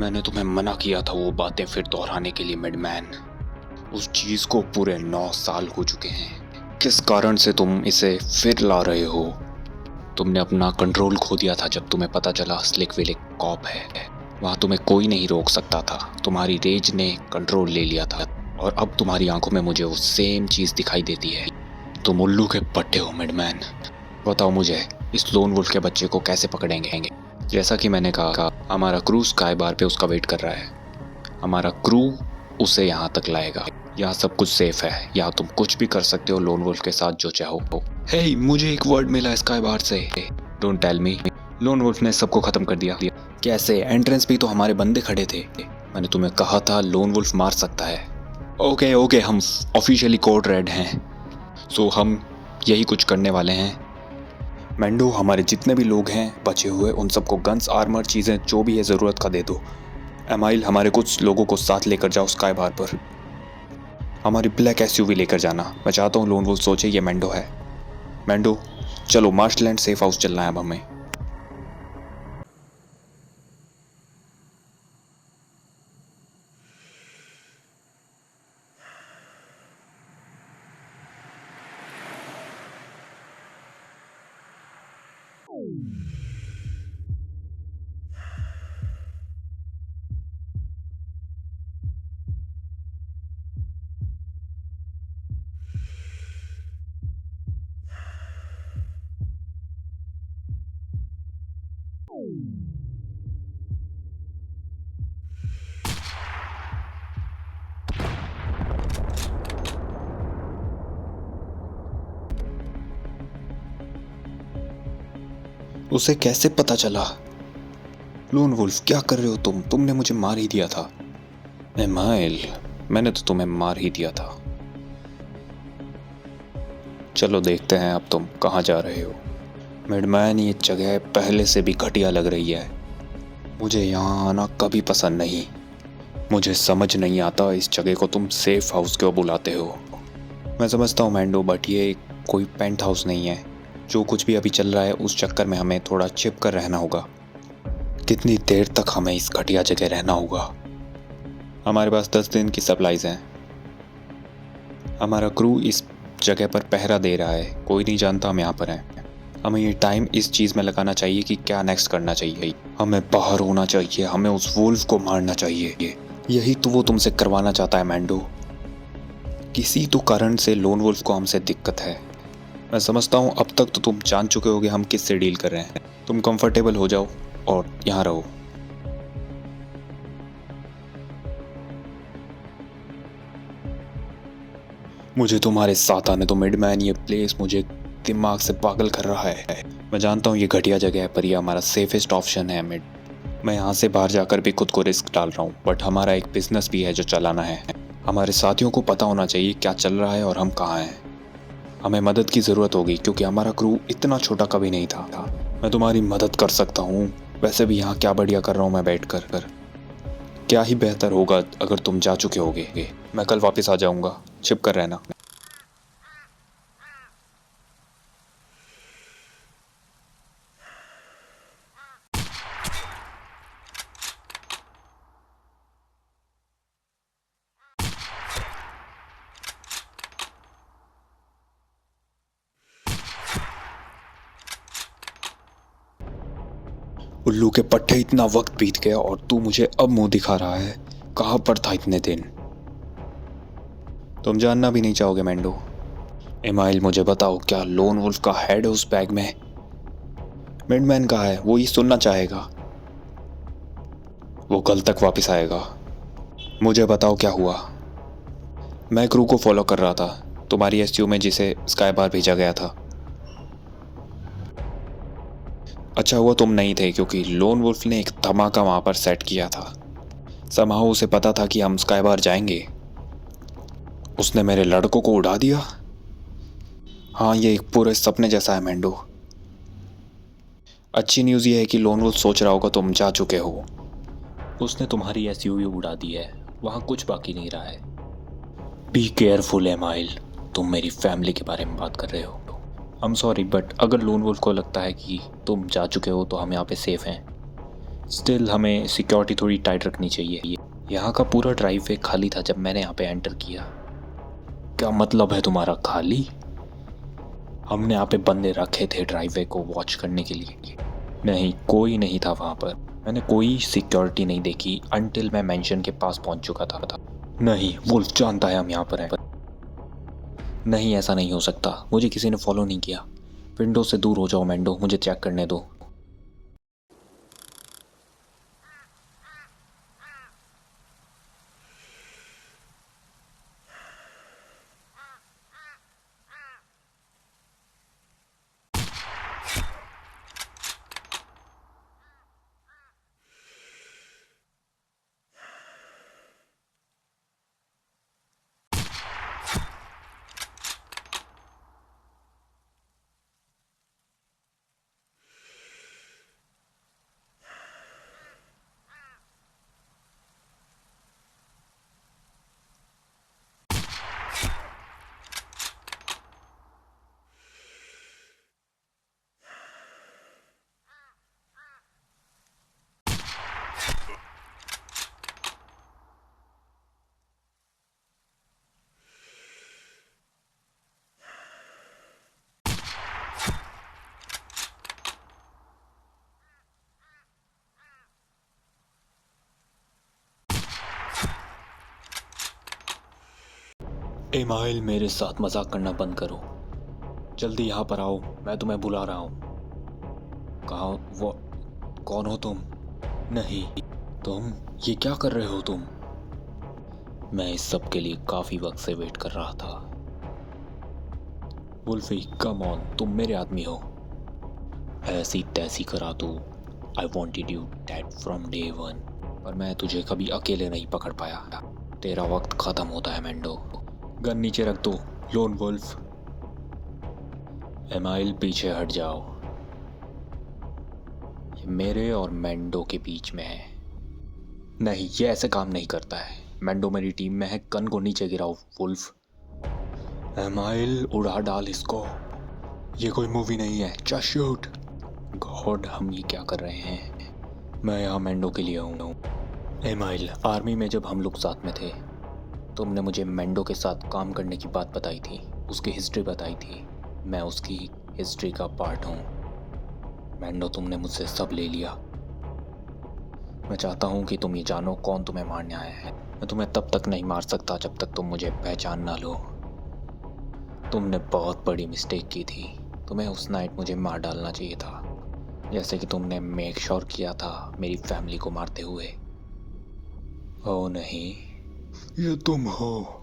मैंने तुम्हें मना किया था वो बातें फिर दोहराने के लिए मिडमैन। उस चीज को पूरे 9 साल हो चुके हैं। किस कारण से तुम इसे फिर ला रहे हो? तुमने अपना कंट्रोल खो दिया था जब तुम्हें पता चला स्लिक विल एक कॉप है। वहां तुम्हें कोई नहीं रोक सकता था। तुम्हारी रेज ने कंट्रोल ले लिया था और अब तुम्हारी आंखों में मुझे वो सेम चीज दिखाई देती है। तुम उल्लू के पट्टे हो मिडमैन। बताओ मुझे, इस लोन वुल्फ के बच्चे को कैसे पकड़ेंगे? जैसा कि मैंने कहा, हमारा क्रू स्काई बार पे उसका वेट कर रहा है। हमारा क्रू उसे यहाँ तक लाएगा। यहाँ सब कुछ सेफ है। यहाँ तुम कुछ भी कर सकते हो लोन वुल्फ के साथ जो चाहो। हे, मुझे एक वर्ड मिला स्काई बार से। Don't tell me lone wolf ने सबको खत्म कर दिया। कैसे? एंट्रेंस पे तो हमारे बंदे खड़े थे। मैंने तुम्हें कहा था लोन वुल्फ मार सकता है। ओके, हम ऑफिशियली कोड रेड हैं, सो हम यही कुछ करने वाले हैं। मैंडो, हमारे जितने भी लोग हैं बचे हुए, उन सबको गन्स, आर्मर, चीज़ें जो भी है ज़रूरत का दे दो। एमाइल, हमारे कुछ लोगों को साथ लेकर जाओ स्काई बार पर। हमारी ब्लैक एसयूवी लेकर जाना। मैं चाहता हूँ लोन वुल्फ सोचे ये मैंडो है। मैंडो, चलो मार्शलैंड सेफ हाउस चलना है अब हमें। उसे कैसे पता चला? लोन वुल्फ, क्या कर रहे हो तुम? तुमने मुझे मार ही दिया था। एमाइल, मैंने तो तुम्हें मार ही दिया था। चलो देखते हैं अब तुम कहाँ जा रहे हो। मिडमैन, ये जगह पहले से भी घटिया लग रही है। मुझे यहाँ आना कभी पसंद नहीं। मुझे समझ नहीं आता इस जगह को तुम सेफ हाउस क्यों बुलाते हो। मैं समझता हूँ मैंडो, बट ये कोई पेंट हाउस नहीं है। जो कुछ भी अभी चल रहा है उस चक्कर में हमें थोड़ा छिप कर रहना होगा। कितनी देर तक हमें इस घटिया जगह रहना होगा? हमारे पास 10 दिन की सप्लाईज हैं। हमारा क्रू इस जगह पर पहरा दे रहा है। कोई नहीं जानता हम यहाँ पर हैं। हमें ये टाइम इस चीज़ में लगाना चाहिए कि क्या नेक्स्ट करना चाहिए। हमें बाहर होना चाहिए। हमें उस वुल्फ को मारना चाहिए। यही तो वो तुमसे करवाना चाहता है मैंडो। किसी तो कारण से लोन वुल्फ को हमसे दिक्कत है। मैं समझता हूँ अब तक तो तुम जान चुके होगे हम किससे डील कर रहे हैं। तुम कंफर्टेबल हो जाओ और यहाँ रहो। मुझे तुम्हारे साथ आने दो मिडमैन। ये प्लेस मुझे दिमाग से पागल कर रहा है। मैं जानता हूँ ये घटिया जगह है, पर यह हमारा सेफेस्ट ऑप्शन है मिड। मैं यहाँ से बाहर जाकर भी खुद को रिस्क डाल रहा हूँ, बट हमारा एक बिजनेस भी है जो चलाना है। हमारे साथियों को पता होना चाहिए क्या चल रहा है और हम कहाँ हैं। हमें मदद की ज़रूरत होगी क्योंकि हमारा क्रू इतना छोटा कभी नहीं था। मैं तुम्हारी मदद कर सकता हूँ। वैसे भी यहाँ क्या बढ़िया कर रहा हूँ मैं बैठ कर। क्या ही बेहतर होगा अगर तुम जा चुके होगे। मैं कल वापस आ जाऊँगा, छिप कर रहना। उल्लू के पट्टे, इतना वक्त बीत गया और तू मुझे अब मुंह दिखा रहा है। कहाँ पर था इतने दिन? तुम जानना भी नहीं चाहोगे मैंडो। एमाइल, मुझे बताओ, क्या लोन वुल्फ का हेड है उस बैग में? मिडमैन कहाँ है? वो ये सुनना चाहेगा। वो कल तक वापस आएगा। मुझे बताओ क्या हुआ। मैं क्रू को फॉलो कर रहा था, तुम्हारी एसयू में जिसे स्काई बार भेजा गया था। अच्छा हुआ तुम नहीं थे, क्योंकि लोन वुल्फ ने एक धमाका वहां पर सेट किया था। समहाउ उसे पता था कि हम स्काई बार जाएंगे। उसने मेरे लड़कों को उड़ा दिया। हाँ, ये एक पूरे सपने जैसा है मैंडो। अच्छी न्यूज़ ये है कि लोन वुल्फ सोच रहा होगा तुम जा चुके हो। उसने तुम्हारी एसयूवी उड़ा दी है। वहाँ कुछ बाकी नहीं रहा है। बी केयरफुल एमाइल, तुम मेरी फैमिली के बारे में बात कर रहे हो। आई एम सॉरी, बट अगर लोन वुल्फ को लगता है कि तुम जा चुके हो तो हम यहाँ पे सेफ हैं। स्टिल हमें सिक्योरिटी थोड़ी टाइट रखनी चाहिए। यहाँ का पूरा ड्राइव वे खाली था जब मैंने यहाँ पे एंटर किया। क्या मतलब है तुम्हारा खाली? हमने यहाँ पे बंदे रखे थे ड्राइव वे को वॉच करने के लिए। नहीं, कोई नहीं था वहाँ पर। मैंने कोई सिक्योरिटी नहीं देखी अनटिल मैं मेंशन के पास पहुँच चुका था। नहीं, वुल्फ जानता है हम यहाँ पर हैं। नहीं, ऐसा नहीं हो सकता। मुझे किसी ने फॉलो नहीं किया। विंडो से दूर हो जाओ मैंडो, मुझे चेक करने दो। एमाइल, मेरे साथ मजाक करना बंद करो। जल्दी यहाँ पर आओ, मैं तुम्हें बुला रहा हूँ। कहाँ वो? कौन हो तुम? नहीं, तुम ये क्या कर रहे हो तुम? मैं इस सब के लिए काफी वक्त से वेट कर रहा था। वुल्फी, कम ऑन, तुम मेरे आदमी हो। ऐसी तैसी करा तू। I wanted you dead from day one, पर मैं तुझे कभी अकेले नहीं पकड़ पाया। तेरा वक्त खत्म होता है मैंडो। गन नीचे रख दो, लोन वुल्फ। एमाइल, पीछे हट जाओ। ये मेरे और मैंडो के बीच में है। नहीं, ये ऐसे काम नहीं करता है। मैंडो मेरी टीम में है। गन को नीचे गिराओ वुल्फ। एमाइल, उड़ा डाल इसको। ये कोई मूवी नहीं है। Just shoot. गॉड, हम ये क्या कर रहे हैं? मैं यहाँ मैंडो के लिए हूँ। एमाइल, आर्मी में जब हम लोग साथ में थे, तुमने मुझे मैंडो के साथ काम करने की बात बताई थी, उसकी हिस्ट्री बताई थी। मैं उसकी हिस्ट्री का पार्ट हूँ। मैंडो, तुमने मुझसे सब ले लिया। मैं चाहता हूँ कि तुम ये जानो कौन तुम्हें मारने आया है। मैं तुम्हें तब तक नहीं मार सकता जब तक तुम मुझे पहचान ना लो। तुमने बहुत बड़ी मिस्टेक की थी। तुम्हें उस नाइट मुझे मार डालना चाहिए था, जैसे कि तुमने मेक श्योर किया था मेरी फैमिली को मारते हुए। ओ नहीं, ये तुम हो।